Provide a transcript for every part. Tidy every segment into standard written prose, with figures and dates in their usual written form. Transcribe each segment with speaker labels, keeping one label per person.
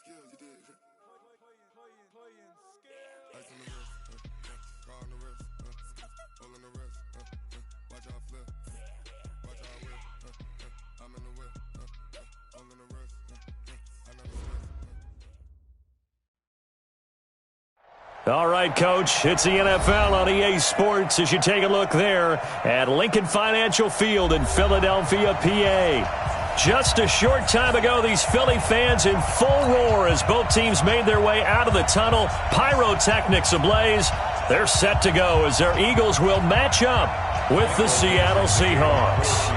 Speaker 1: skills, you did. Ice on the wrist, car on the wrist, hole in the wrist, watch out flip, watch out whip, I'm in the whip, hole in the wrist, I never slip.
Speaker 2: All right, Coach, it's the NFL on EA Sports as you take a look there at Lincoln Financial Field in Philadelphia, PA. Just a short time ago, these Philly fans in full roar as both teams made their way out of the tunnel. Pyrotechnics ablaze. They're set to go as their Eagles will match up with the Seattle Seahawks.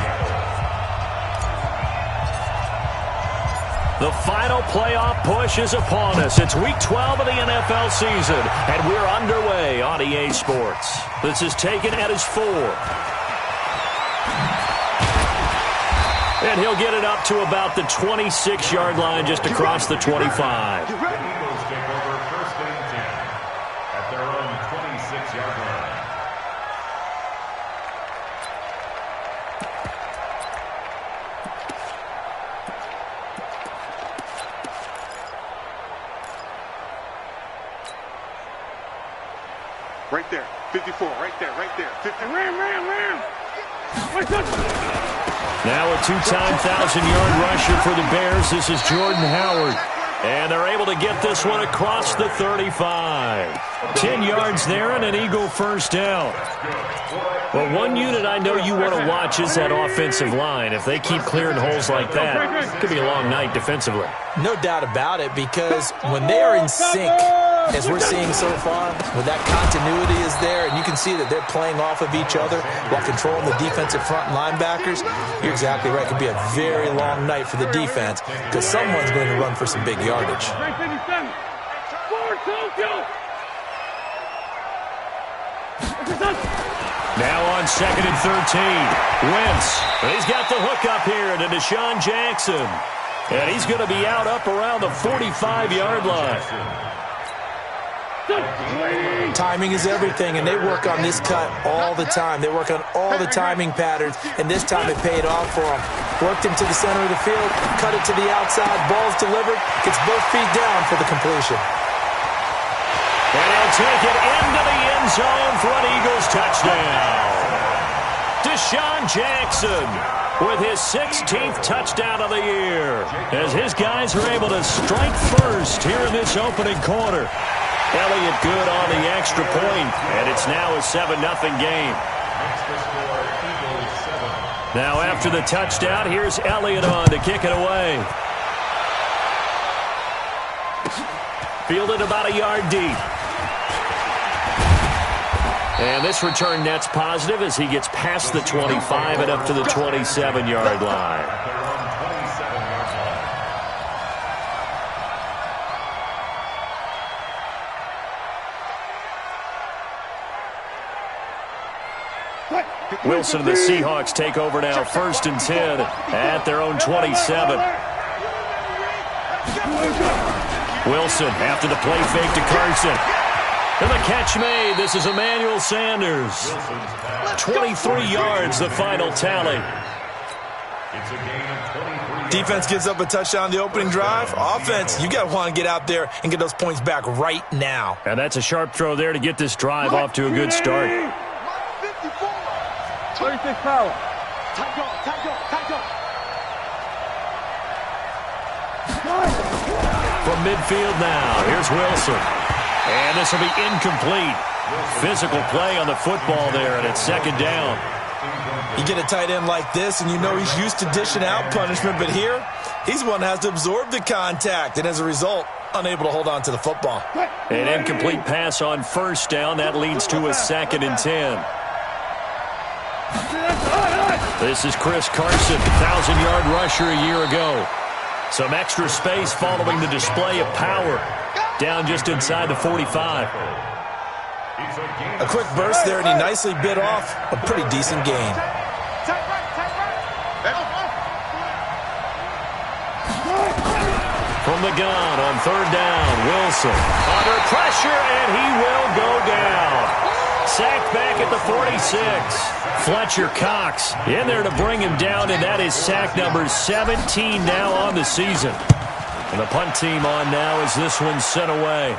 Speaker 2: The final playoff push is upon us. It's Week 12 of the NFL season, and we're underway on EA Sports. This is taken at his 4. And he'll get it up to about the 26-yard line just across the 25.
Speaker 3: Eagles take over first and 10 at their own 26-yard line.
Speaker 4: Right there, 54, right there, 50. Ram.
Speaker 2: Now a 2-time 1,000-yard rusher for the Bears. This is Jordan Howard. And they're able to get this one across the 35. 10 yards there and an Eagle first down. Well, one unit I know you want to watch is that offensive line. If they keep clearing holes like that, it could be a long night defensively.
Speaker 5: No doubt about it, because when they are in sync, as we're seeing so far, when that continuity is there, and you can see that they're playing off of each other while controlling the defensive front linebackers, you're exactly right. It could be a very long night for the defense because someone's going to run for some big yardage.
Speaker 2: Now on 2nd and 13, Wentz. He's got the hook up here to Deshaun Jackson. And he's going to be out up around the 45-yard line.
Speaker 5: Timing is everything, and they work on this cut all the time. They work on all the timing patterns, and this time it paid off for them. Worked him to the center of the field, cut it to the outside, ball's delivered, gets both feet down for the completion.
Speaker 2: And he'll take it into the end zone for an Eagles touchdown. Deshaun Jackson with his 16th touchdown of the year as his guys are able to strike first here in this opening quarter. Elliott good on the extra point, and it's now a 7-0 game. Now after the touchdown, here's Elliott on to kick it away. Fielded about a yard deep. And this return net's positive as he gets past the 25 and up to the 27-yard line. Wilson and the Seahawks take over now, 1st and 10 at their own 27. Wilson after the play fake to Carson. And the catch made. This is Emmanuel Sanders. 23 yards, the final tally.
Speaker 5: Defense gives up a touchdown the opening drive. Offense, you got to want to get out there and get those points back right now.
Speaker 2: And that's a sharp throw there to get this drive off to a good start.
Speaker 4: 36 power.
Speaker 2: From midfield now, here's Wilson. And this will be incomplete. Physical play on the football there, and it's 2nd down.
Speaker 5: You get a tight end like this, and you know he's used to dishing out punishment, but here, he's the one that has to absorb the contact, and as a result, unable to hold on to the football.
Speaker 2: An incomplete pass on 1st down. That leads to a 2nd and 10. This is Chris Carson, 1,000-yard rusher a year ago. Some extra space following the display of power. Down just inside the 45.
Speaker 5: A quick burst there, and he nicely bit off a pretty decent gain.
Speaker 2: From the gun on 3rd down, Wilson under pressure, and he will go down. Sacked back at the 46. Fletcher Cox in there to bring him down, and that is sack number 17 now on the season. And the punt team on now as this one's sent away.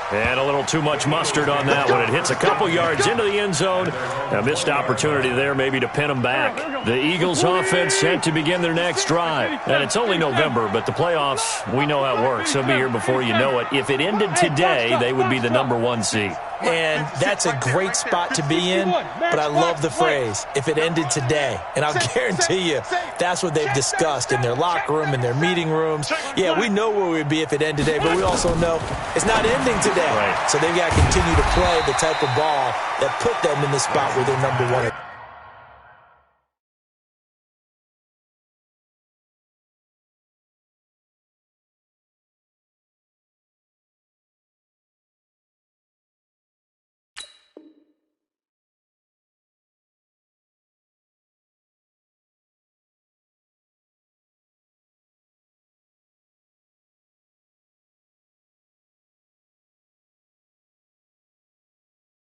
Speaker 2: And a little too much mustard on that one. It hits a couple yards into the end zone. A missed opportunity there maybe to pin them back. The Eagles offense set to begin their next drive. And it's only November, but the playoffs, we know how it works. They'll be here before you know it. If it ended today, they would be the #1 seed.
Speaker 5: And that's a great spot to be in, but I love the phrase, if it ended today. And I'll guarantee you that's what they've discussed in their locker room, in their meeting rooms. Yeah, we know where we'd be if it ended today, but we also know it's not ending today.
Speaker 2: Right.
Speaker 5: So they've got to continue to play the type of ball that put them in the spot where they're #1.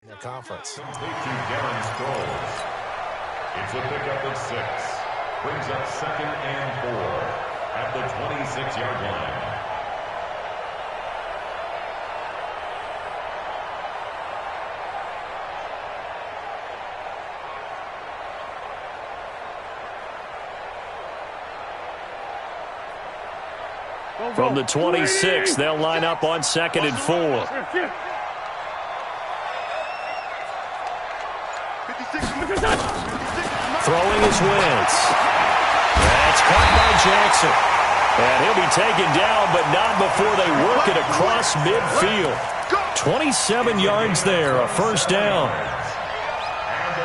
Speaker 5: Their conference.
Speaker 3: Complete to Darren Sproles. It's a pickup of 6. Brings up 2nd and 4 at the 26-yard line.
Speaker 2: From the 26, they'll line up on 2nd and 4. Throwing his Wentz. That's caught by Jackson. And he'll be taken down, but not before they work it across midfield. 27 yards there, a first down.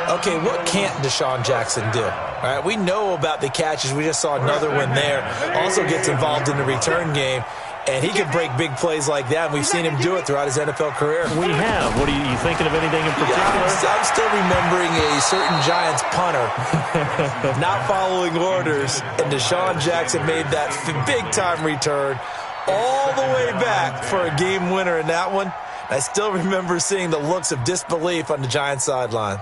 Speaker 5: Okay, what can't Deshaun Jackson do? All right, we know about the catches. We just saw another one there. Also gets involved in the return game. And he can break big plays like that. And we've seen him do it throughout his NFL career.
Speaker 2: We have. What are you thinking of anything in particular?
Speaker 5: Yeah, I'm still remembering a certain Giants punter not following orders. And Deshaun Jackson made that big-time return all the way back for a game winner in that one. I still remember seeing the looks of disbelief on the Giants sideline.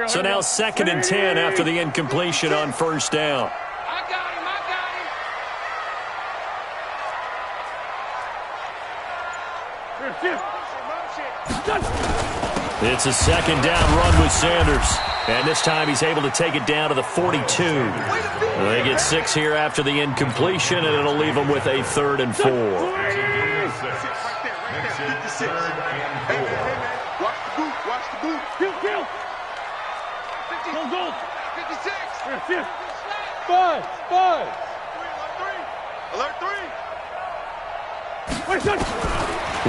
Speaker 2: So now 2nd and 10 after the incompletion on first down.
Speaker 4: I got him.
Speaker 2: It's a 2nd down run with Sanders. And this time he's able to take it down to the 42. They get 6 here after the incompletion, and it'll leave them with a 3rd and 4.
Speaker 4: Watch the boot. Kill. 56. Five. Alert 3.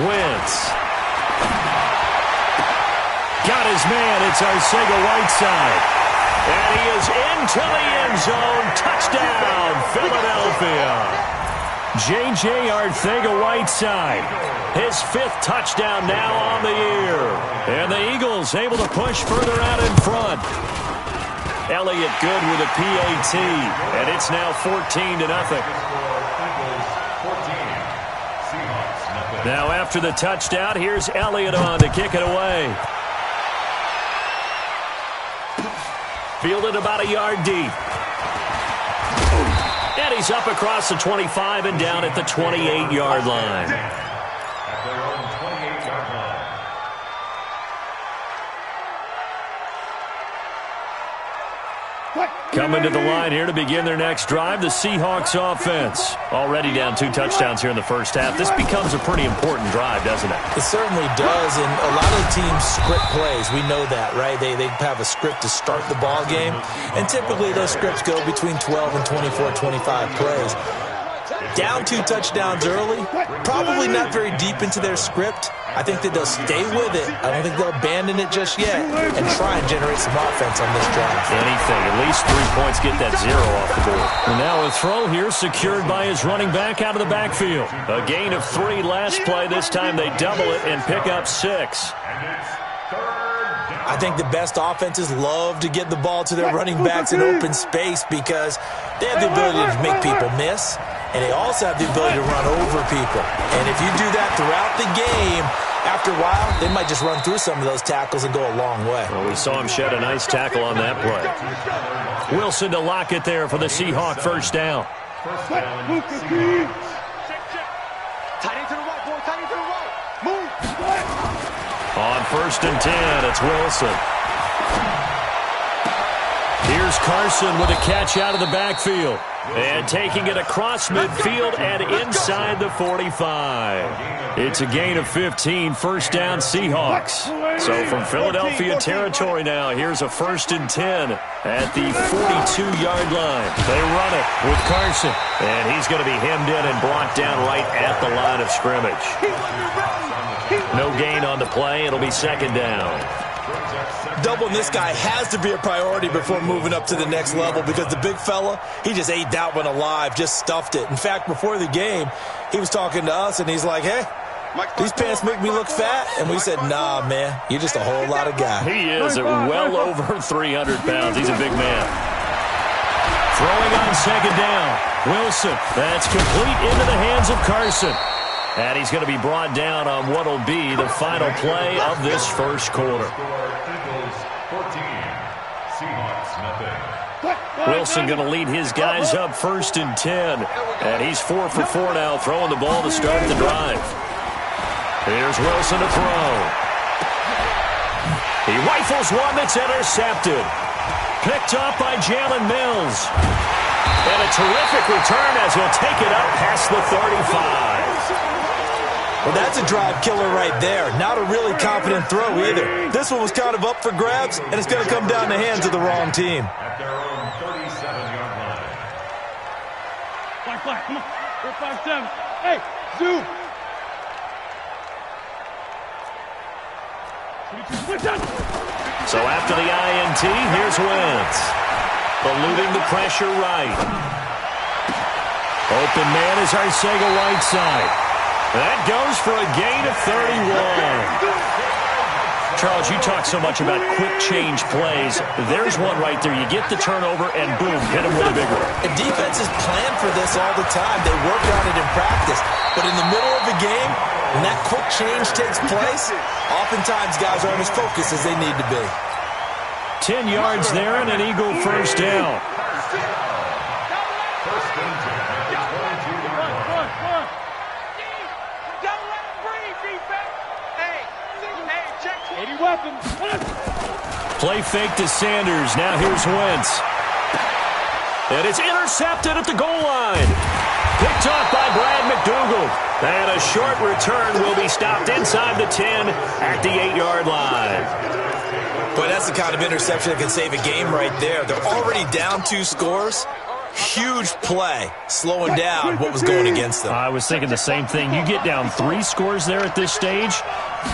Speaker 2: Wentz. Got his man. It's Arcega-Whiteside. And he is into the end zone. Touchdown, Philadelphia. J.J. Arcega-Whiteside. His 5th touchdown now on the year. And the Eagles able to push further out in front. Elliott good with a PAT. And it's now 14-0. Now after the touchdown, here's Elliott on to kick it away. Fielded about a yard deep. And he's up across the 25 and down at the 28-yard line.
Speaker 3: At their own 28-yard line.
Speaker 2: Coming to the line here to begin their next drive, the Seahawks offense. Already down 2 touchdowns here in the first half. This becomes a pretty important drive, doesn't it?
Speaker 5: It certainly does, and a lot of teams script plays. We know that, right? They have a script to start the ball game, and typically those scripts go between 12 and 24, 25 plays. Down 2 touchdowns early, probably not very deep into their script. I think that they'll stay with it. I don't think they'll abandon it just yet and try and generate some offense on this drive.
Speaker 2: Anything. At least 3 points, get that 0 off the board. And now a throw here secured by his running back out of the backfield. A gain of 3 last play. This time they double it and pick up 6.
Speaker 5: I think the best offenses love to get the ball to their running backs in open space because they have the ability to make people miss, and they also have the ability to run over people. And if you do that throughout the game, after a while, they might just run through some of those tackles and go a long way.
Speaker 2: Well, we saw him shed a nice tackle on that play. Wilson to lock it there for the Seahawk first down.
Speaker 4: Tight end to the right, boy. Tight end to the right. Move.
Speaker 2: On 1st and 10, it's Wilson. Here's Carson with a catch out of the backfield. And taking it across midfield and inside the 45. It's a gain of 15, first down Seahawks. So from Philadelphia territory now, here's a 1st and 10 at the 42-yard line. They run it with Carson. And he's going to be hemmed in and brought down right at the line of scrimmage. No gain on the play. It'll be 2nd down.
Speaker 5: Doubling this guy has to be a priority before moving up to the next level because the big fella, he just ate that one alive, just stuffed it. In fact, before the game, he was talking to us, and he's like, hey, these pants make me look fat. And we said, nah, man, you're just a whole lot of guy.
Speaker 2: He is at well over 300 pounds. He's a big man. Throwing on 2nd down. Wilson, that's complete into the hands of Carson. And he's going to be brought down on what will be the final play of this first quarter. Wilson going to lead his guys up 1st and 10. And he's 4 for 4 now, throwing the ball to start the drive. Here's Wilson to throw. He rifles one that's intercepted. Picked up by Jalen Mills. And a terrific return as he'll take it up past the 35.
Speaker 5: Well, that's a drive killer right there. Not a really confident throw either. This one was kind of up for grabs, and it's going to come down the hands of the wrong team.
Speaker 3: At their own 37-yard line.
Speaker 4: Flag, come on. 4-5-7. Hey, zoom.
Speaker 2: So after the INT, here's Wentz. Eluding the pressure right. Open man is Arcega-Whiteside. That goes for a gain of 31. Charles, you talk so much about quick change plays. There's one right there. You get the turnover, and boom, hit him with a big one.
Speaker 5: And defenses plan for this all the time. They work on it in practice. But in the middle of the game, when that quick change takes place, oftentimes guys aren't as focused as they need to be.
Speaker 2: 10 yards there and an Eagle first down.
Speaker 3: First and 10 at the 22-yard line.
Speaker 2: Play fake to Sanders. Now here's Wentz. And it's intercepted at the goal line. Picked off by Brad McDougald. And a short return will be stopped inside the 10 at the 8-yard line.
Speaker 5: Boy, that's the kind of interception that can save a game right there. They're already down 2 scores. Huge play, slowing down what was going against them.
Speaker 2: I was thinking the same thing. You get down 3 scores there at this stage,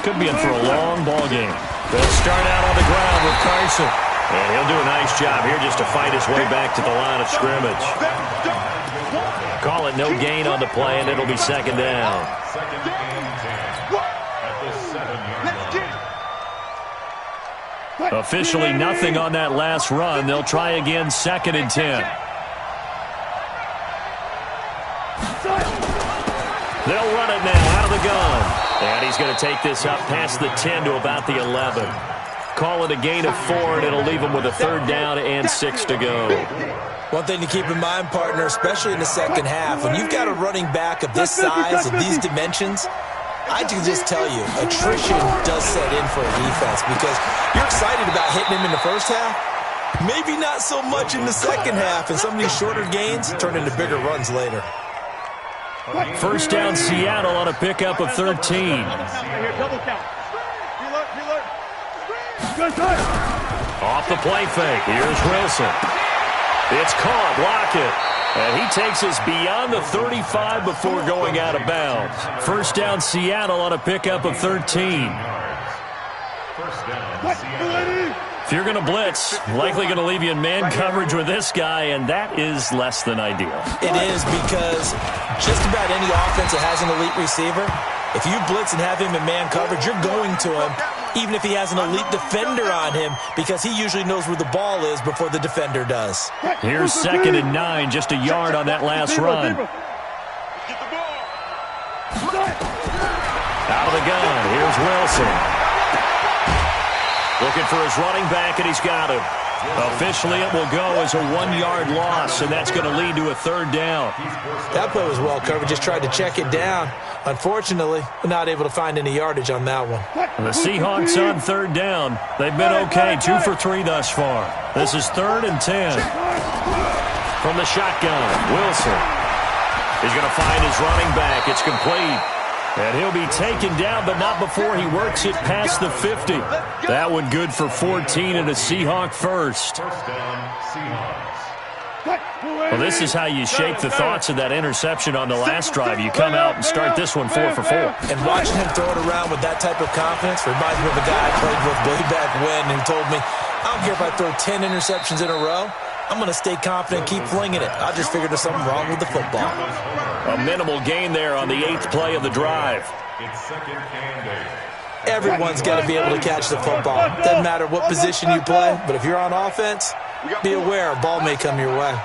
Speaker 2: could be in for a long ball game. They'll start out on the ground with Carson. And he'll do a nice job here just to fight his way back to the line of scrimmage. Call it no gain on the play, and it'll be 2nd down.
Speaker 3: 2nd and 10 at the 7-yard line.
Speaker 2: Officially nothing on that last run. They'll try again, 2nd and 10. They'll run it now out of the gun. And he's going to take this up past the 10 to about the 11. Call it a gain of 4, and it'll leave him with a 3rd down and 6 to go.
Speaker 5: One thing to keep in mind, partner, especially in the second half, when you've got a running back of this size and these dimensions, I can just tell you, attrition does set in for a defense because you're excited about hitting him in the first half. Maybe not so much in the second half, and some of these shorter gains turn into bigger runs later.
Speaker 2: First down, Seattle on a pickup of 13. Off the play fake. Here's Wilson. It's caught. Lockett. And he takes us beyond the 35 before going out of bounds. First down, Seattle on a pickup of 13.
Speaker 3: First down, Seattle.
Speaker 2: If you're going to blitz, likely going to leave you in man coverage with this guy, and that is less than ideal.
Speaker 5: It is because just about any offense that has an elite receiver, if you blitz and have him in man coverage, you're going to him, even if he has an elite defender on him, because he usually knows where the ball is before the defender does.
Speaker 2: Here's 2nd and 9, just a yard on that last run. Out of the gun. Here's Wilson. Looking for his running back, and he's got him. Officially, it will go as a 1-yard loss, and that's going to lead to a 3rd down.
Speaker 5: That play was well covered. Just tried to check it down. Unfortunately, we're not able to find any yardage on that one.
Speaker 2: And the Seahawks on 3rd down. They've been okay, 2 for 3 thus far. This is 3rd and 10. From the shotgun, Wilson. He's going to find his running back. It's complete. And he'll be taken down, but not before he works it past the 50. That one good for 14 and a Seahawk first.
Speaker 3: First down, Seahawks.
Speaker 2: Well, this is how you shape the thoughts of that interception on the last drive. You come out and start this one 4 for 4.
Speaker 5: And watching him throw it around with that type of confidence reminds me of a guy I played with way back when who told me, I don't care if I throw 10 interceptions in a row. I'm going to stay confident, keep flinging it. I just figured there's something wrong with the football.
Speaker 2: A minimal gain there on the 8th play of the drive.
Speaker 3: It's 2nd and 8.
Speaker 5: Everyone's got to be able to catch the football. Doesn't matter what position you play, but if you're on offense, be aware a ball may come your way.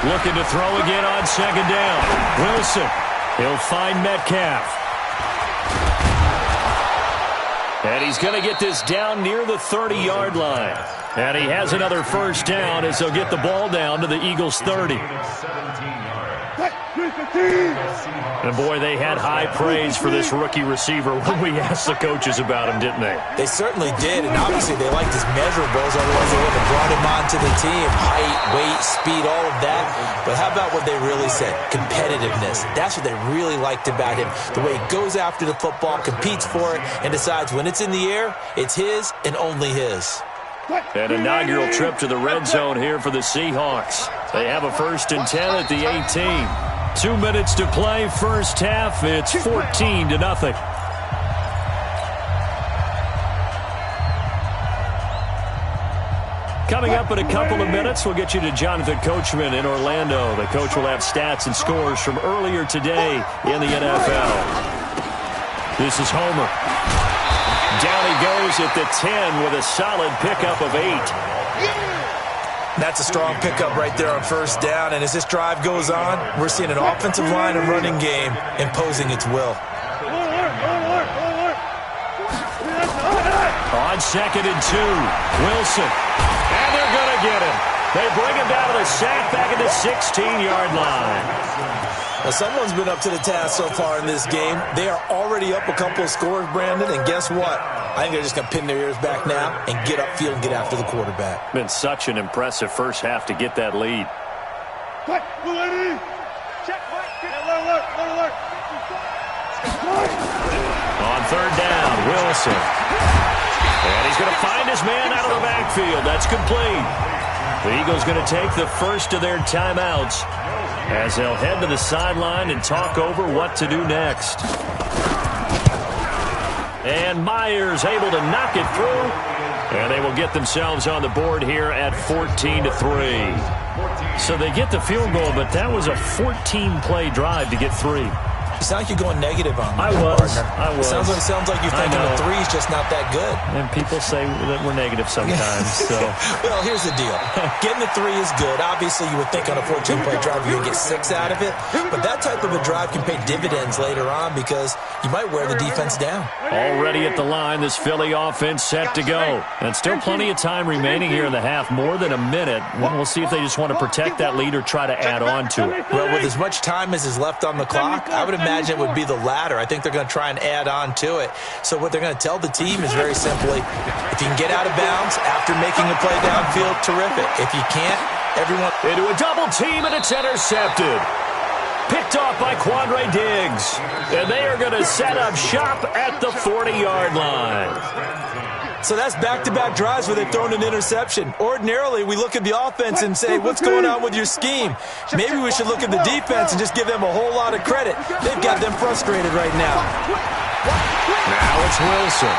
Speaker 2: Looking to throw again on 2nd down. Wilson. He'll find Metcalf. And he's going to get this down near the 30-yard line. And he has another first down as he'll get the ball down to the Eagles' 30. And, boy, they had high praise for this rookie receiver when we asked the coaches about him, didn't they?
Speaker 5: They certainly did, and obviously they liked his measurables, otherwise they would have brought him onto the team. Height, weight, speed, all of that. But how about what they really said? Competitiveness. That's what they really liked about him. The way he goes after the football, competes for it, and decides when it's in the air, it's his and only his.
Speaker 2: An inaugural trip to the red zone here for the Seahawks. They have a 1st and 10 at the 18. 2 minutes to play, first half. It's 14-0. Coming up in a couple of minutes, we'll get you to Jonathan Coachman in Orlando. The coach will have stats and scores from earlier today in the NFL. This is Homer. Down he goes at the 10 with a solid pickup of 8.
Speaker 5: That's a strong pickup right there on first down, and as this drive goes on, we're seeing an offensive line and running game imposing its will.
Speaker 2: On 2nd and 2, Wilson. And they're going to get him. They bring him down to the sack back at the 16-yard line.
Speaker 5: Now, someone's been up to the task so far in this game. They are already up a couple of scores, Brandon, and guess what? I think they're just going to pin their ears back now and get upfield and get after the quarterback.
Speaker 2: Been such an impressive first half to get that lead. On 3rd down, Wilson. And he's going to find his man out of the backfield. That's complete. The Eagles going to take the first of their timeouts as they'll head to the sideline and talk over what to do next. And Myers able to knock it through. And they will get themselves on the board here at 14-3. So they get the field goal, but that was a 14-play drive to get 3.
Speaker 5: You sound like you're going negative on me.
Speaker 2: I was.
Speaker 5: Sounds like you're thinking the 3's just not that good.
Speaker 2: And people say that we're negative sometimes. So.
Speaker 5: Well, here's the deal. Getting the 3 is good. Obviously, you would think on a 14-play drive you're going to get 6 out of it. But that type of a drive can pay dividends later on because you might wear the defense down.
Speaker 2: Already at the line, this Philly offense set to go. And still plenty of time remaining here in the half, more than a minute. We'll see if they just want to protect that lead or try to add on to it.
Speaker 5: Well, with as much time as is left on the clock, I would imagine it would be the latter. I think they're going to try and add on to it. So what they're going to tell the team is very simply, if you can get out of bounds after making a play downfield, terrific. If you can't, everyone...
Speaker 2: Into a double team, and it's intercepted. Picked off by Quandre Diggs. And they are going to set up shop at the 40-yard line.
Speaker 5: So that's back-to-back drives where they've thrown an interception. Ordinarily, we look at the offense and say, what's going on with your scheme? Maybe we should look at the defense and just give them a whole lot of credit. They've got them frustrated right now.
Speaker 2: Now it's Wilson.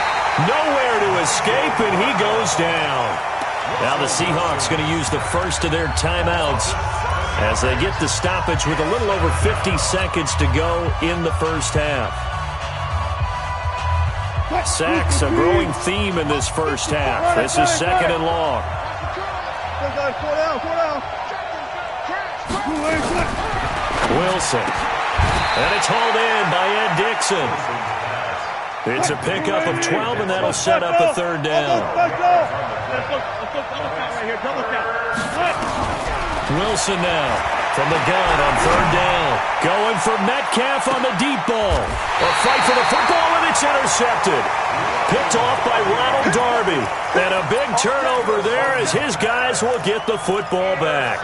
Speaker 2: Nowhere to escape, and he goes down. Now the Seahawks going to use the first of their timeouts as they get the stoppage with a little over 50 seconds to go in the first half. Sacks, a growing theme in this first half. This is 2nd and long. Wilson. And it's hauled in by Ed Dixon. It's a pickup of 12, and that'll set up a third down. Wilson now from the gun on third down. Going for Metcalf on the deep ball. A fight for the football, and it's intercepted. Picked off by Ronald Darby. And a big turnover there as his guys will get the football back.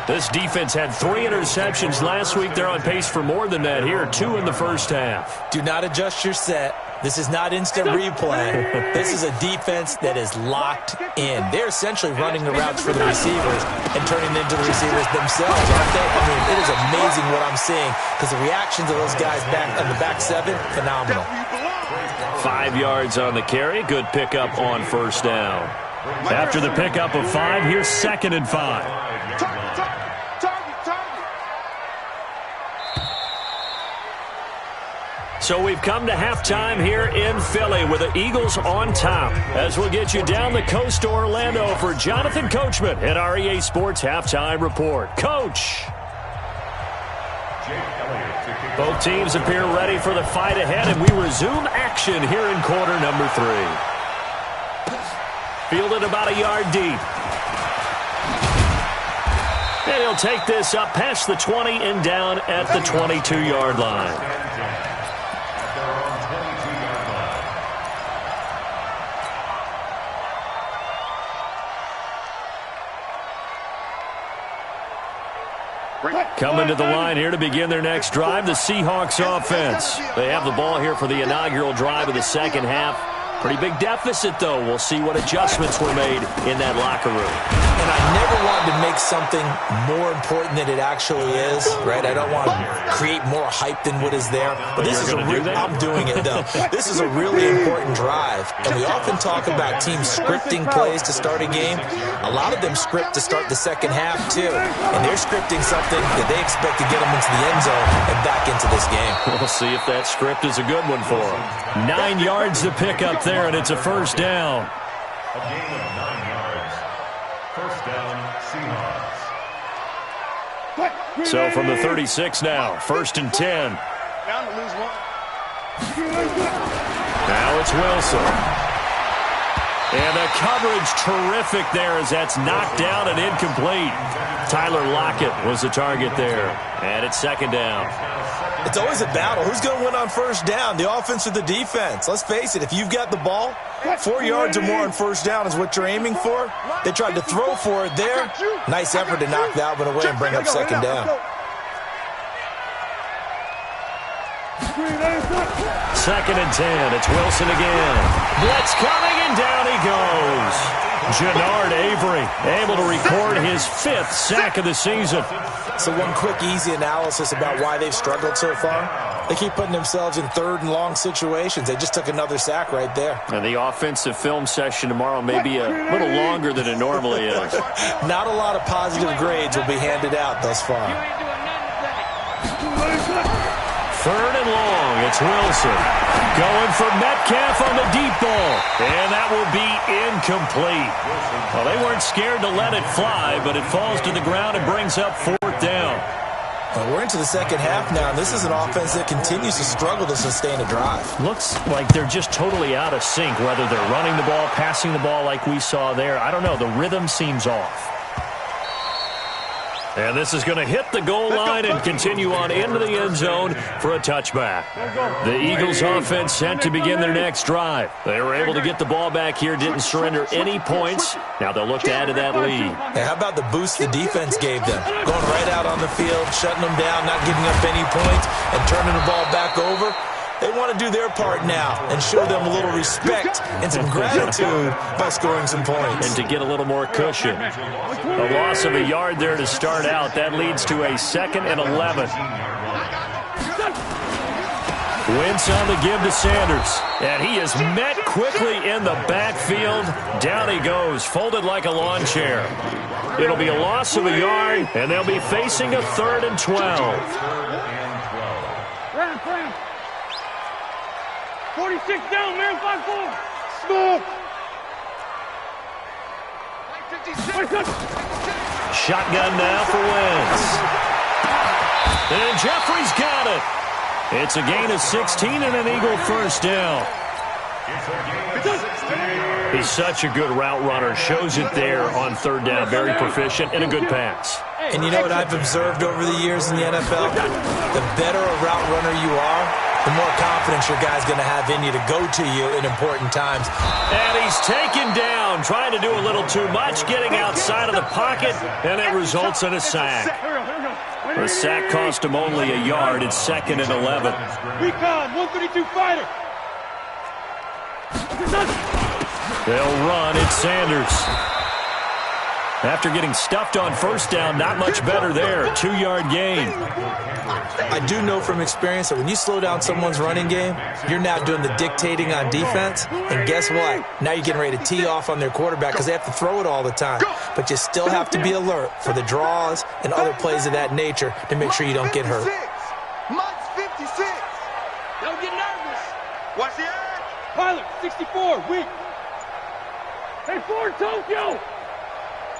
Speaker 2: This defense had 3 interceptions last week. They're on pace for more than that here, 2 in the first half.
Speaker 5: Do not adjust your set. This is not instant replay. This is a defense that is locked in. They're essentially running the routes for the receivers and turning them into the receivers themselves, aren't they? I mean, it is amazing what I'm seeing because the reactions of those guys back in the back 7, phenomenal.
Speaker 2: 5 yards on the carry. Good pickup on first down. After the pickup of 5, here's 2nd and 5. So we've come to halftime here in Philly with the Eagles on top. As we'll get you down the coast to Orlando for Jonathan Coachman at our EA Sports Halftime Report. Coach! Both teams appear ready for the fight ahead, and we resume action here in quarter number 3. Fielded about a yard deep. And he'll take this up past the 20 and down at the 22-yard line. Coming to the line here to begin their next drive, the Seahawks offense. They have the ball here for the inaugural drive of the second half. Pretty big deficit, though. We'll see what adjustments were made in that locker room.
Speaker 5: And I never wanted to make something more important than it actually is, right? I don't want to create more hype than what is there. But this is I'm doing it, though. This is a really important drive. And we often talk about teams scripting plays to start a game. A lot of them script to start the second half, too. And they're scripting something that they expect to get them into the end zone and back into this game.
Speaker 2: We'll see if that script is a good one for them. 9 yards to pick up there, and it's a first down.
Speaker 3: A gain of 9 yards. First down, Seahawks.
Speaker 2: So from the 36 now, 1st and 10.
Speaker 4: Down to lose 1.
Speaker 2: Now it's Wilson. And the coverage terrific there as that's knocked down and incomplete. Tyler Lockett was the target there. And it's 2nd down.
Speaker 5: It's always a battle. Who's going to win on first down, the offense or the defense? Let's face it, if you've got the ball, 4 yards or more on first down is what you're aiming for. They tried to throw for it there. Nice effort to knock that one away and bring up 2nd down.
Speaker 2: 2nd and 10. It's Wilson again. Blitz coming, and down he goes. Jannard Avery able to record his 5th sack of the season.
Speaker 5: So one quick, easy analysis about why they've struggled so far. They keep putting themselves in 3rd and long situations. They just took another sack right there.
Speaker 2: And the offensive film session tomorrow may be a little longer than it normally is.
Speaker 5: Not a lot of positive grades will be handed out thus far.
Speaker 2: 3rd and long. It's Wilson. Going for Metcalf on the deep ball. And that will be incomplete. Well, they weren't scared to let it fly, but it falls to the ground and brings up 4th down.
Speaker 5: Well, we're into the second half now, and this is an offense that continues to struggle to sustain a drive.
Speaker 2: Looks like they're just totally out of sync, whether they're running the ball, passing the ball like we saw there. I don't know. The rhythm seems off. And this is going to hit the goal line and continue on into the end zone for a touchback. The Eagles offense set to begin their next drive. They were able to get the ball back here, didn't surrender any points. Now they'll look to add to that lead.
Speaker 5: Hey, how about the boost the defense gave them? Going right out on the field, shutting them down, not giving up any points, and turning the ball back over. They want to do their part now and show them a little respect and some gratitude by scoring some points.
Speaker 2: And to get a little more cushion. A loss of a yard there to start out. That leads to a 2nd and 11. Wentz on the give to Sanders. And he is met quickly in the backfield. Down he goes, folded like a lawn chair. It'll be a loss of a yard, and they'll be facing a 3rd and 12.
Speaker 4: 46 down, man, 5-4. Stop.
Speaker 2: Shotgun now for Wentz. And Jeffrey's got it. It's a gain of 16 and an Eagle first down. He's such a good route runner. Shows it there on third down. Very proficient and a good pass.
Speaker 5: And you know what I've observed over the years in the NFL? The better a route runner you are, the more confidence your guy's going to have in you to go to you in important times.
Speaker 2: And he's taken down, trying to do a little too much, getting outside of the pocket, and it results in a sack. The sack cost him only a yard. It's 2nd and 11.
Speaker 4: Recon, 132 fighter.
Speaker 2: They'll run. It's Sanders. After getting stuffed on first down, not much better there. 2-yard gain.
Speaker 5: I do know from experience that when you slow down someone's running game, you're now doing the dictating on defense. And guess what? Now you're getting ready to tee off on their quarterback because they have to throw it all the time. But you still have to be alert for the draws and other plays of that nature to make sure you don't get hurt.
Speaker 6: Mike's 56. Don't get nervous. Watch the edge.
Speaker 4: Pilot, 64, weak. Hey, Ford, Tokyo.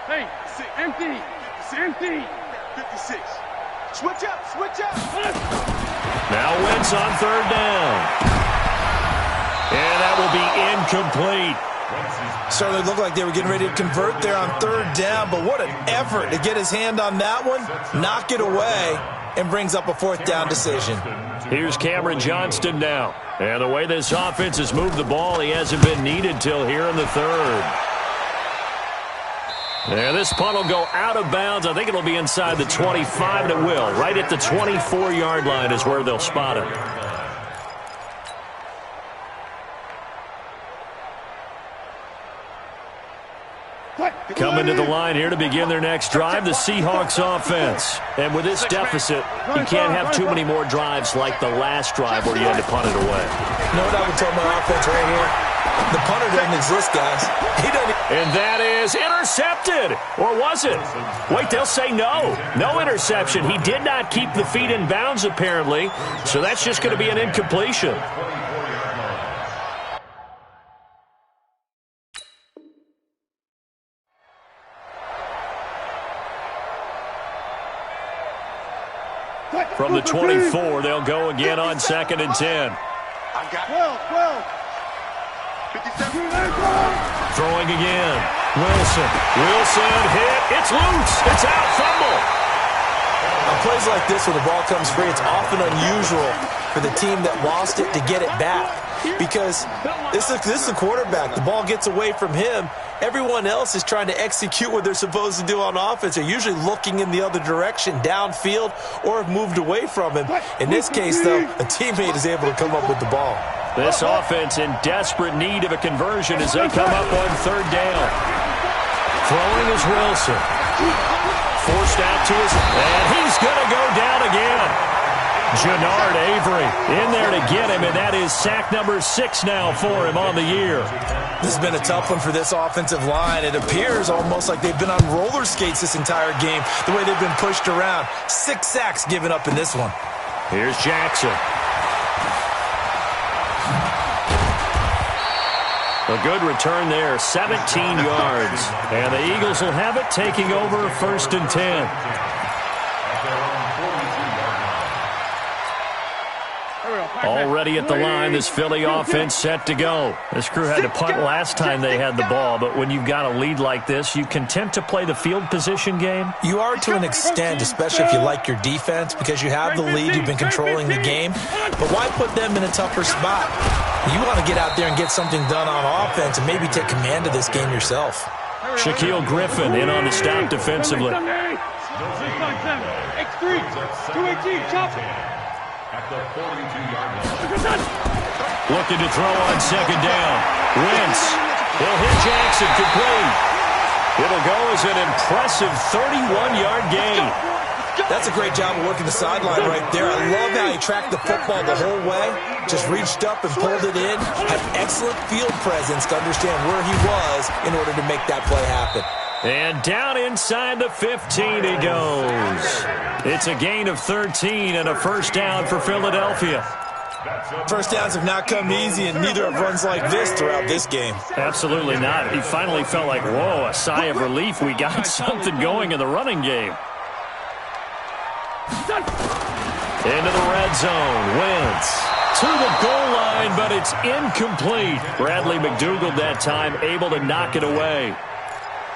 Speaker 4: Hey, empty.
Speaker 6: 56. Switch up, switch up.
Speaker 2: Now Wentz on third down. And that will be incomplete.
Speaker 5: Certainly looked like they were getting ready to convert there on third down, but what an effort to get his hand on that one, knock it away, and brings up a 4th down decision.
Speaker 2: Here's Cameron Johnston now. And the way this offense has moved the ball, he hasn't been needed till here in the 3rd. And this punt will go out of bounds. I think it'll be inside the 25, and it will. Right at the 24-yard line is where they'll spot it. Coming to the line here to begin their next drive, the Seahawks offense. And with this deficit, you can't have too many more drives like the last drive where you had to punt it away.
Speaker 5: You know what I would tell my offense right here? The punter doesn't exist, guys. He doesn't.
Speaker 2: And that is intercepted. Or was it? Wait, they'll say no. No interception. He did not keep the feet in bounds, apparently. So that's just going to be an incompletion. From the 24, they'll go again on 2nd and 10.
Speaker 6: I got 12. 57.
Speaker 2: Throwing again. Wilson hit. It's loose. It's out. Fumble.
Speaker 5: On plays like this where the ball comes free, it's often unusual for the team that lost it to get it back. Because this is the quarterback. The ball gets away from him. Everyone else is trying to execute what they're supposed to do on offense. They're usually looking in the other direction, downfield, or have moved away from him. In this case, though, a teammate is able to come up with the ball.
Speaker 2: This offense in desperate need of a conversion as they come up on third down. Throwing is Wilson. Forced out to his, and he's going to go down again. Jannard Avery in there to get him, and that is sack number 6 now for him on the year.
Speaker 5: This has been a tough one for this offensive line. It appears almost like they've been on roller skates this entire game, the way they've been pushed around. 6 sacks given up in this one.
Speaker 2: Here's Jackson. A good return there, 17 yards. And the Eagles will have it, taking over 1st and 10. Already at the line, this Philly offense set to go. This crew had to punt last time they had the ball, but when you've got a lead like this, you content to play the field position game?
Speaker 5: You are to an extent, especially if you like your defense, because you have the lead, you've been controlling the game. But why put them in a tougher spot? You want to get out there and get something done on offense and maybe take command of this game yourself.
Speaker 2: Shaquille Griffin in on the stop defensively.
Speaker 4: X3, 218, chop it.
Speaker 3: At the 42-yard line.
Speaker 2: Looking to throw on 2nd down. Wentz. He'll hit Jackson complete. It'll go as an impressive 31-yard gain.
Speaker 5: That's a great job of working the sideline right there. I love how he tracked the football the whole way. Just reached up and pulled it in. Had excellent field presence to understand where he was in order to make that play happen.
Speaker 2: And down inside the 15 he goes. It's a gain of 13 and a 1st down for Philadelphia.
Speaker 5: First downs have not come easy, and neither have runs like this throughout this game.
Speaker 2: Absolutely not. He finally felt like, whoa, a sigh of relief. We got something going in the running game. Into the red zone. Wentz to the goal line, but it's incomplete. Bradley McDougald that time able to knock it away.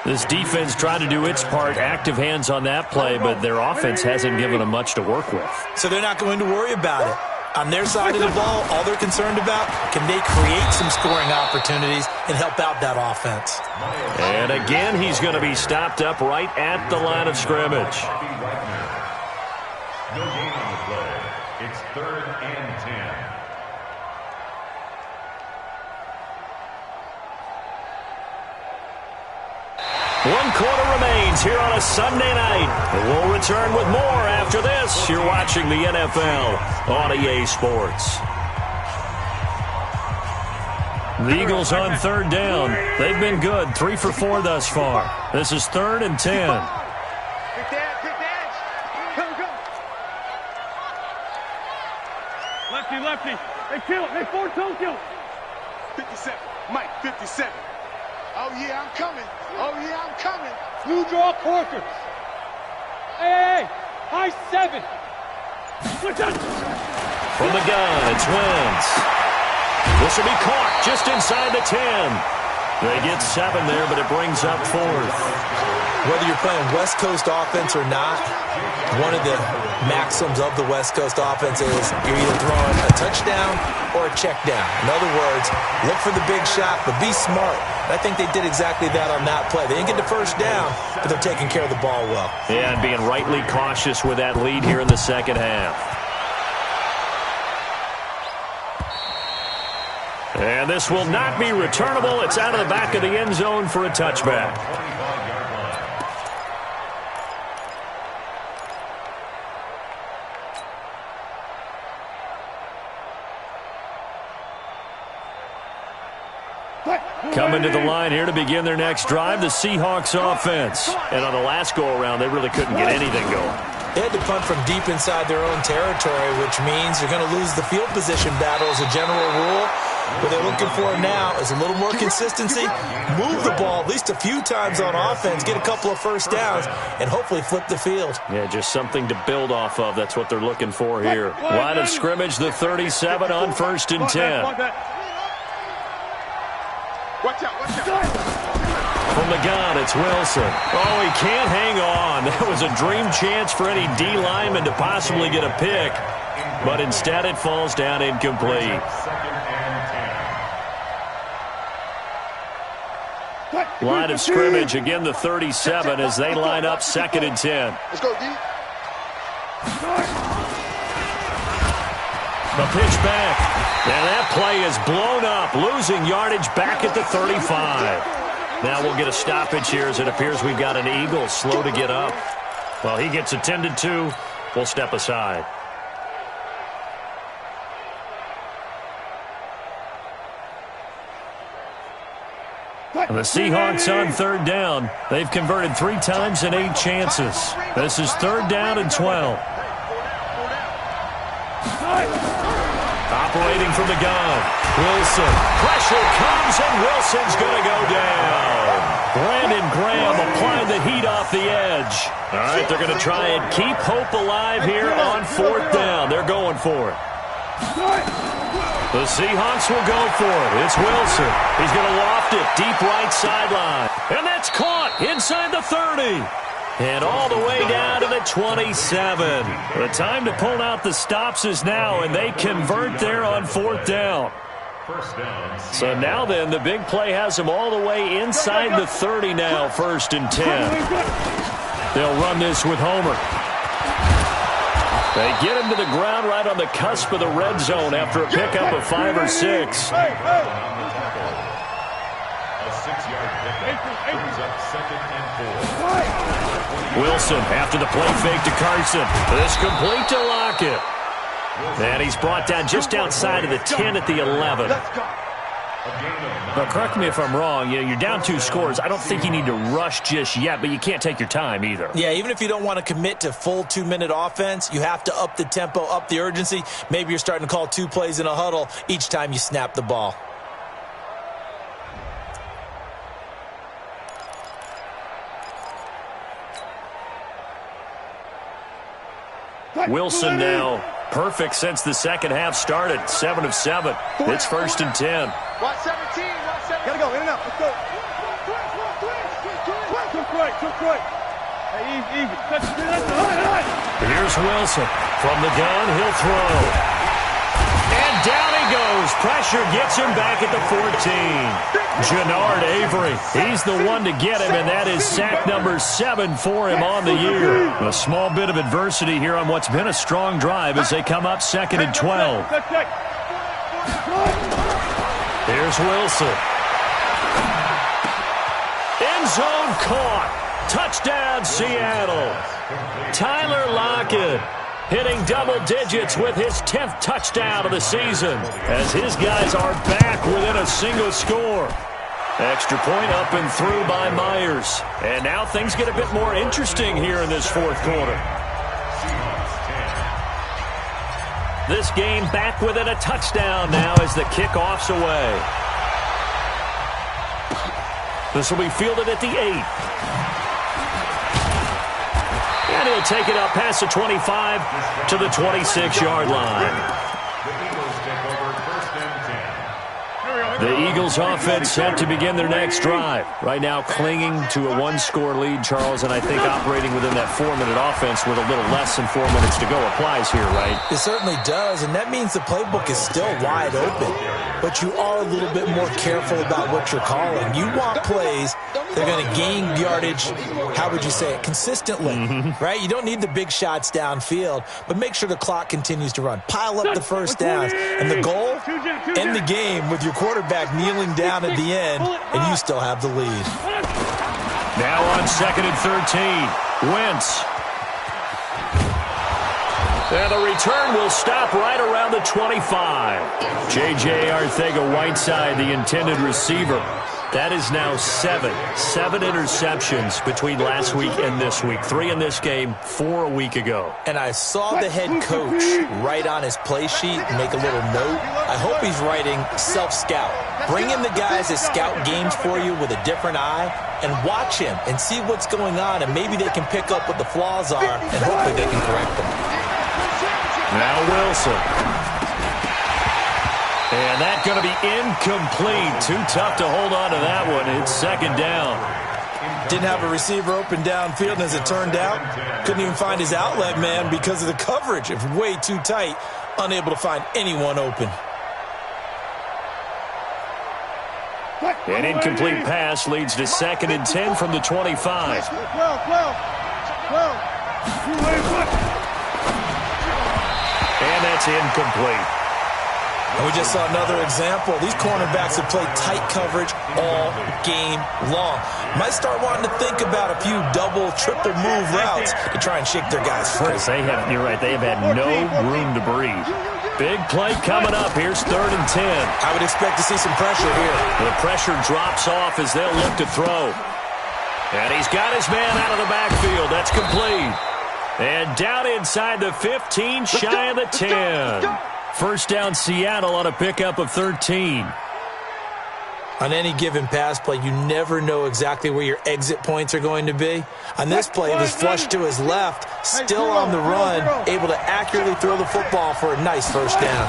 Speaker 2: This defense tried to do its part, active hands on that play, but their offense hasn't given them much to work with.
Speaker 5: So they're not going to worry about it. On their side of the ball, all they're concerned about, can they create some scoring opportunities and help out that offense?
Speaker 2: And again, he's going to be stopped up right at the line of scrimmage.
Speaker 3: No gain on the play. It's 3rd and 10.
Speaker 2: One quarter remains here on a Sunday night. And we'll return with more after this. You're watching the NFL on EA Sports. The Eagles on 3rd down. They've been good, 3 for 4 thus far. This is 3rd and 10.
Speaker 6: Good dash. Go. Lefty. Hey, kill. Hey, 4-2 kill. 57. Mike, 57. Oh, yeah, I'm coming. Blue draw Corker. Hey, high 7.
Speaker 2: From the gun, it's Wentz. This will be caught just inside the 10. They get 7 there, but it brings up 4th.
Speaker 5: Whether you're playing West Coast offense or not, one of the maxims of the West Coast offense is you're either throwing a touchdown or a check down. In other words, look for the big shot, but be smart. And I think they did exactly that on that play. They didn't get the first down, but they're taking care of the ball well.
Speaker 2: Yeah, and being rightly cautious with that lead here in the second half. And this will not be returnable. It's out of the back of the end zone for a touchback. Coming to the line here to begin their next drive, the Seahawks offense. And on the last go-around, they really couldn't get anything going.
Speaker 5: They had to punt from deep inside their own territory, which means you're going to lose the field position battle as a general rule. What they're looking for now is a little more consistency, move the ball at least a few times on offense, get a couple of first downs, and hopefully flip the field.
Speaker 2: Yeah, just something to build off of. That's what they're looking for here. Line of scrimmage, the 37 on 1st and 10.
Speaker 6: Watch out.
Speaker 2: From the gun, it's Wilson. Oh, he can't hang on. That was a dream chance for any D lineman to possibly get a pick. But instead it falls down incomplete. Line of scrimmage, again the 37 as they line up 2nd and 10.
Speaker 6: Let's go, D.
Speaker 2: The pitch back. And that play is blown up, losing yardage back at the 35. Now we'll get a stoppage here as it appears we've got an Eagle slow to get up. Well, he gets attended to. We'll step aside. And the Seahawks on 3rd down. They've converted 3 times in 8 chances. This is 3rd down and 12. Operating from the gun. Wilson. Pressure comes, and Wilson's going to go down. Brandon Graham applying the heat off the edge. All right, they're going to try and keep hope alive here on 4th down. They're going for it. The Seahawks will go for it. It's Wilson. He's going to loft it deep right sideline. And that's caught inside the 30. And all the way down to the 27. The time to pull out the stops is now, and they convert there on 4th down. So now then, the big play has them all the way inside the 30 now, 1st and 10. They'll run this with Homer. They get him to the ground right on the cusp of the red zone after a pickup of 5 or 6.
Speaker 3: A 6-yard pickup brings up 2nd and 4.
Speaker 2: Wilson after the play fake to Carson. This complete to Lockett. And he's brought down just outside of the 10 at the 11. Now, correct me if I'm wrong. You're down 2 scores. I don't think you need to rush just yet, but you can't take your time either.
Speaker 5: Yeah, even if you don't want to commit to full 2-minute offense, you have to up the tempo, up the urgency. Maybe you're starting to call 2 plays in a huddle each time you snap the ball.
Speaker 2: Wilson now perfect since the second half started. 7 of 7. It's 1st and 10.
Speaker 6: Watch 17. Watch 17.
Speaker 4: Gotta go, in and out. Let's go. Took right. Hey, easy.
Speaker 2: Here's Wilson. From the gun, he'll throw. And down he goes. Pressure gets him back at the 14. Jannard Avery. He's the one to get him, and that is sack number 7 for him on the year. A small bit of adversity here on what's been a strong drive as they come up 2nd and 12. Here's Wilson. End zone caught. Touchdown, Seattle. Tyler Lockett hitting double digits with his 10th touchdown of the season as his guys are back within a single score. Extra point up and through by Myers. And now things get a bit more interesting here in this 4th quarter. This game back within a touchdown now as the kickoff's away. This will be fielded at the 8. And he'll take it up past the 25 to the 26-yard line. The Eagles offense set to begin their next drive. Right now clinging to a 1-score lead, Charles, and I think operating within that 4-minute offense with a little less than 4 minutes to go applies here, right?
Speaker 5: It certainly does, and that means the playbook is still wide open. But you are a little bit more careful about what you're calling. You want plays that are going to gain yardage, how would you say it, consistently, right? You don't need the big shots downfield, but make sure the clock continues to run. Pile up the first downs. And the goal, end the game with your quarterback kneeling down at the end, and you still have the lead.
Speaker 2: Now on 2nd and 13, Wentz. And the return will stop right around the 25. J.J. Arcega-Whiteside, the intended receiver. That is now 7 interceptions between last week and this week. 3 in this game, 4 a week ago.
Speaker 5: And I saw the head coach write on his play sheet and make a little note. I hope he's writing self-scout. Bring in the guys that scout games for you with a different eye and watch him and see what's going on, and maybe they can pick up what the flaws are, and hopefully they can correct them.
Speaker 2: Now Wilson. And that's going to be incomplete. Too tough to hold on to that one. It's 2nd down.
Speaker 5: Didn't have a receiver open downfield, and as it turned out, couldn't even find his outlet man because of the coverage. It's way too tight, unable to find anyone open.
Speaker 2: An incomplete pass leads to 2nd and 10 from the 25. And that's incomplete.
Speaker 5: And we just saw another example. These cornerbacks have played tight coverage all game long. Might start wanting to think about a few double, triple move routes to try and shake their guys free.
Speaker 2: You're right, they have had no room to breathe. Big play coming up. Here's 3rd and 10.
Speaker 5: I would expect to see some pressure here.
Speaker 2: The pressure drops off as they'll look to throw. And he's got his man out of the backfield. That's complete. And down inside the 15, shy of the 10. First down, Seattle on a pickup of 13.
Speaker 5: On any given pass play, you never know exactly where your exit points are going to be. On this play, it was flushed to his left, still on the run, able to accurately throw the football for a nice first down.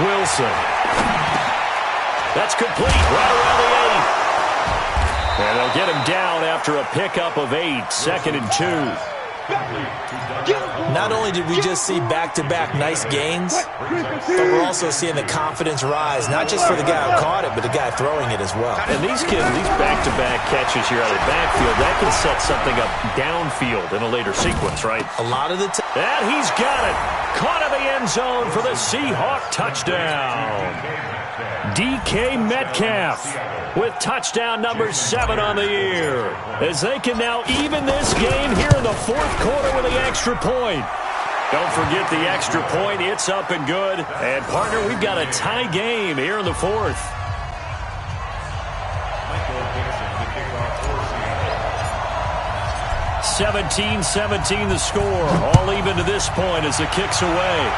Speaker 2: Wilson. That's complete right around the 8. And they'll get him down after a pickup of 8, 2nd and 2.
Speaker 5: Not only did we just see back-to-back nice gains, but we're also seeing the confidence rise, not just for the guy who caught it, but the guy throwing it as well.
Speaker 2: And these kids, these back-to-back catches here out of the backfield, that can set something up downfield in a later sequence, right?
Speaker 5: A lot of the time.
Speaker 2: And he's got it. Caught in the end zone for the Seahawk touchdown. DK Metcalf with touchdown number 7 on the year, as they can now even this game here in the 4th quarter with the extra point. Don't forget the extra point. It's up and good. And, partner, we've got a tie game here in the 4th. 17-17 the score. All even to this point as the kick's away.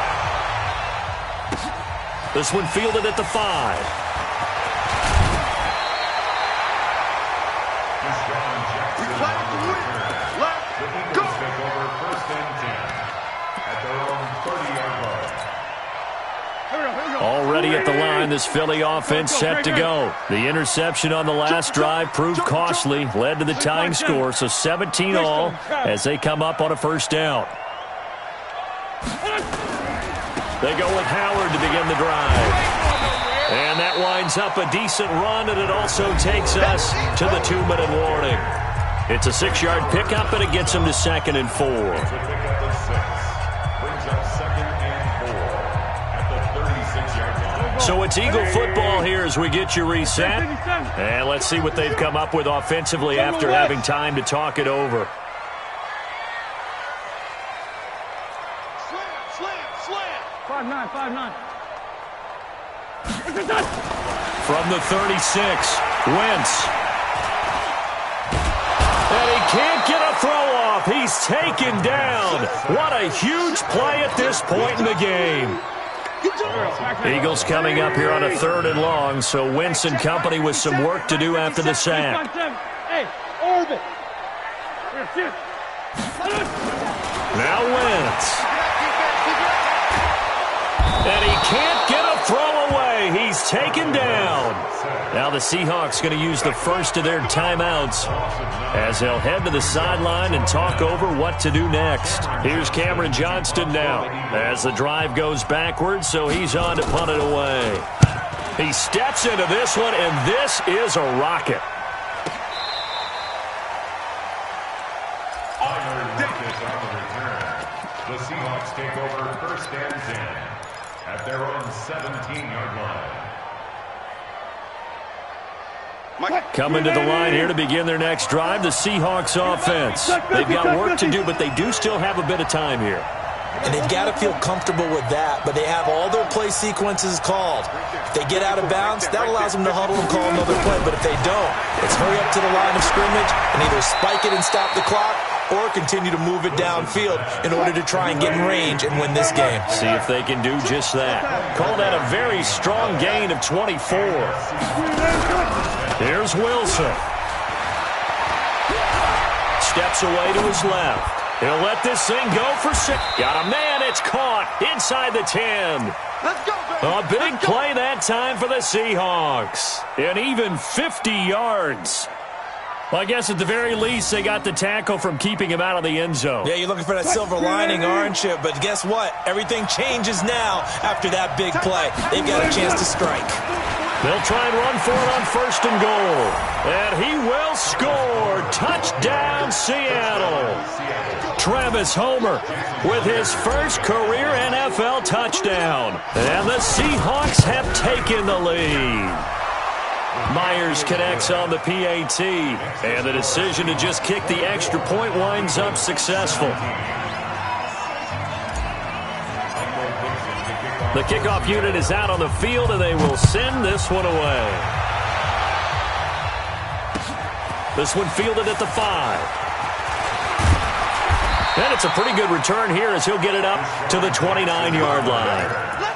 Speaker 2: This one fielded at the 5.
Speaker 6: Let's go.
Speaker 2: ready at the line. This Philly offense set to go. The interception on the last drive proved costly, led to the tying score, so 17 all as they come up on a first down. They go with Howard to begin the drive. And that winds up a decent run, and it also takes us to the 2-minute warning. It's a 6-yard pickup, and it gets them to 2nd and 4. So it's Eagle football here as we get you reset. And let's see what they've come up with offensively after having time to talk it over.
Speaker 6: Slam.
Speaker 4: 5-9.
Speaker 2: From the 36, Wentz. And he can't get a throw off. He's taken down. What a huge play at this point in the game. Eagles coming up here on a 3rd and long, so Wentz and company with some work to do after the sack.
Speaker 4: Hey, orbit.
Speaker 2: Now Wentz. And he can't get a throw away. He's taken down. Now the Seahawks going to use the first of their timeouts as they'll head to the sideline and talk over what to do next. Here's Cameron Johnston now as the drive goes backwards, so he's on to punt it away. He steps into this one, and this is a rocket.
Speaker 3: The Seahawks take over 1st and 10 at their own 17-yard line.
Speaker 2: Coming to the line here to begin their next drive, the Seahawks offense. They've got work to do, but they do still have a bit of time here.
Speaker 5: And they've got to feel comfortable with that, but they have all their play sequences called. If they get out of bounds, that allows them to huddle and call another play, but if they don't, it's hurry up to the line of scrimmage and either spike it and stop the clock or continue to move it downfield in order to try and get in range and win this game.
Speaker 2: See if they can do just that. Call that a very strong gain of 24. Here's Wilson. Steps away to his left. He'll let this thing go for 6. Got a man. It's caught inside the 10.
Speaker 6: Let's go, baby.
Speaker 2: A big play that time for the Seahawks. And even 50 yards. Well, I guess at the very least, they got the tackle from keeping him out of the end zone.
Speaker 5: Yeah, you're looking for that silver lining, aren't you? But guess what? Everything changes now after that big play. They've got a chance to strike.
Speaker 2: They'll try and run for it on 1st and goal. And he will score. Touchdown, Seattle. Travis Homer with his first career NFL touchdown. And the Seahawks have taken the lead. Myers connects on the PAT, and the decision to just kick the extra point winds up successful. The kickoff unit is out on the field, and they will send this one away. This one fielded at the 5. And it's a pretty good return here as he'll get it up to the 29-yard line.
Speaker 3: The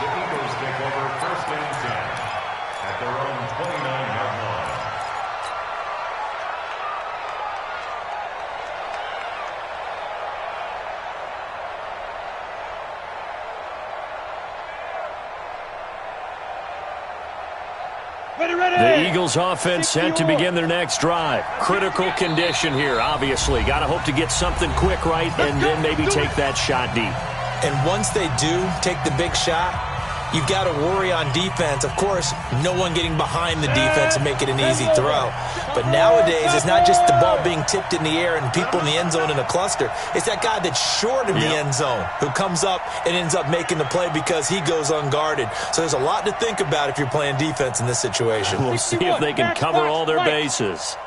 Speaker 3: Eagles take over 1st and 10 at their own 29-yard line.
Speaker 2: The Eagles offense set to begin their next drive. Critical condition here, obviously. Got to hope to get something quick right and then maybe take that shot deep.
Speaker 5: And once they do take the big shot, you've got to worry on defense. Of course, no one getting behind the defense and make it an easy throw. But nowadays, it's not just the ball being tipped in the air and people in the end zone in a cluster. It's that guy that's short of the end zone who comes up and ends up making the play because he goes unguarded. So there's a lot to think about if you're playing defense in this situation.
Speaker 2: We'll see if they can cover all their bases.